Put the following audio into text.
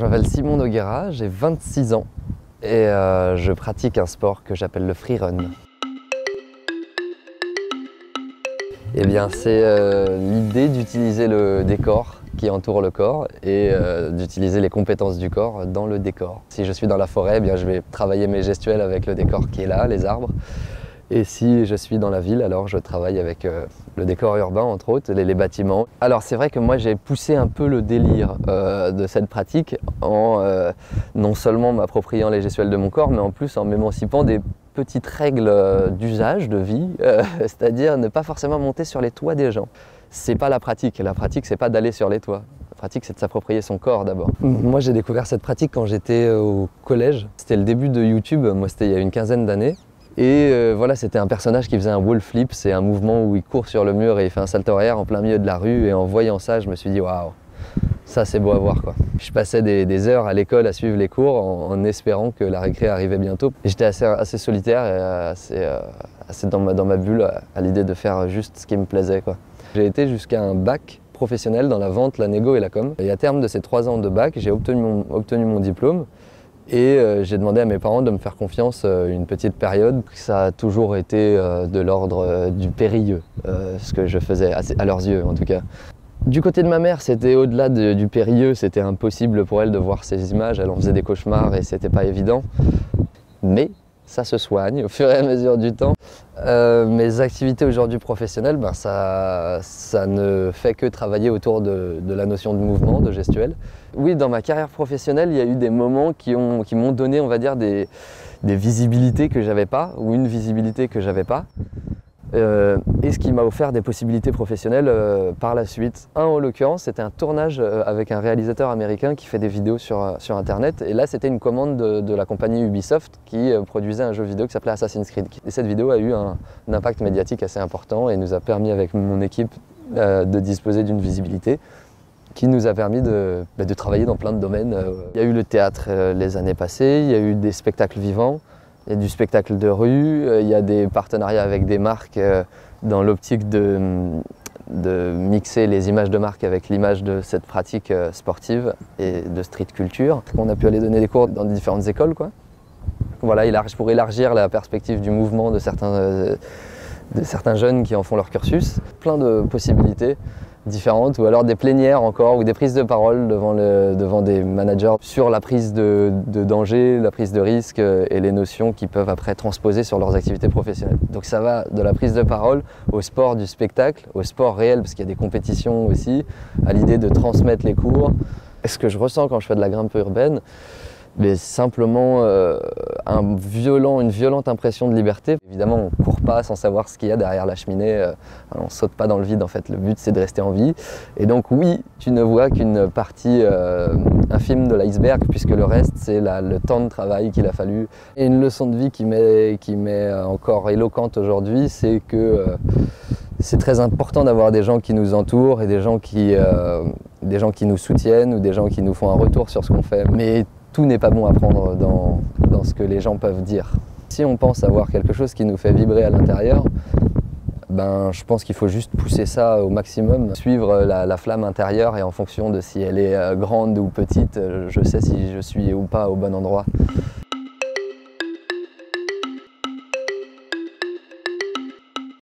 Je m'appelle Simon Noguera, j'ai 26 ans et je pratique un sport que j'appelle le freerun. Eh bien, c'est l'idée d'utiliser le décor qui entoure le corps et d'utiliser les compétences du corps dans le décor. Si je suis dans la forêt, eh bien, je vais travailler mes gestuels avec le décor qui est là, les arbres. Et si je suis dans la ville, alors je travaille avec le décor urbain, entre autres, les bâtiments. Alors c'est vrai que moi j'ai poussé un peu le délire de cette pratique en non seulement m'appropriant les gestuels de mon corps, mais en plus en m'émancipant des petites règles d'usage, de vie, c'est-à-dire ne pas forcément monter sur les toits des gens. C'est pas la pratique c'est pas d'aller sur les toits. La pratique, c'est de s'approprier son corps d'abord. Moi j'ai découvert cette pratique quand j'étais au collège. C'était le début de YouTube, moi c'était il y a une quinzaine d'années. Et voilà, c'était un personnage qui faisait un wall flip, c'est un mouvement où il court sur le mur et il fait un salto arrière en plein milieu de la rue. Et en voyant ça, je me suis dit waouh, ça c'est beau à voir quoi. Je passais des heures à l'école à suivre les cours en espérant que la récré arrivait bientôt. J'étais assez solitaire et assez dans ma bulle à l'idée de faire juste ce qui me plaisait quoi. J'ai été jusqu'à un bac professionnel dans la vente, la négo et la com. Et à terme de ces 3 ans de bac, j'ai obtenu mon diplôme. Et j'ai demandé à mes parents de me faire confiance une petite période. Ça a toujours été de l'ordre du périlleux, ce que je faisais, à leurs yeux en tout cas. Du côté de ma mère, c'était au-delà du périlleux, c'était impossible pour elle de voir ces images. Elle en faisait des cauchemars et c'était pas évident. Mais ça se soigne au fur et à mesure du temps. Mes activités aujourd'hui professionnelles, ça ne fait que travailler autour de la notion de mouvement, de gestuel. Oui, dans ma carrière professionnelle, il y a eu des moments qui m'ont donné, on va dire, des visibilités que j'avais pas, ou une visibilité que j'avais pas. Et ce qui m'a offert des possibilités professionnelles par la suite. En l'occurrence, c'était un tournage avec un réalisateur américain qui fait des vidéos sur Internet. Et là, c'était une commande de la compagnie Ubisoft qui produisait un jeu vidéo qui s'appelait Assassin's Creed. Et cette vidéo a eu un impact médiatique assez important et nous a permis, avec mon équipe, de disposer d'une visibilité qui nous a permis de travailler dans plein de domaines. Il y a eu le théâtre les années passées, il y a eu des spectacles vivants. Il y a du spectacle de rue, il y a des partenariats avec des marques dans l'optique de mixer les images de marque avec l'image de cette pratique sportive et de street culture. On a pu aller donner des cours dans différentes écoles, quoi. Voilà, pour élargir la perspective du mouvement de certains jeunes qui en font leur cursus. Plein de possibilités différentes, ou alors des plénières encore, ou des prises de parole devant des managers sur la prise de danger, la prise de risque et les notions qu'ils peuvent après transposer sur leurs activités professionnelles. Donc ça va de la prise de parole au sport du spectacle, au sport réel, parce qu'il y a des compétitions aussi, à l'idée de transmettre les cours. Et ce que je ressens quand je fais de la grimpe urbaine, mais simplement une violente impression de liberté. Évidemment, on ne court pas sans savoir ce qu'il y a derrière la cheminée, on ne saute pas dans le vide en fait, le but c'est de rester en vie. Et donc oui, tu ne vois qu'une partie infime de l'iceberg, puisque le reste c'est le temps de travail qu'il a fallu. Et une leçon de vie qui m'est encore éloquente aujourd'hui, c'est que c'est très important d'avoir des gens qui nous entourent et des gens qui nous soutiennent ou des gens qui nous font un retour sur ce qu'on fait. Mais tout n'est pas bon à prendre dans ce que les gens peuvent dire. Si on pense avoir quelque chose qui nous fait vibrer à l'intérieur, je pense qu'il faut juste pousser ça au maximum, suivre la flamme intérieure, et en fonction de si elle est grande ou petite, je sais si je suis ou pas au bon endroit.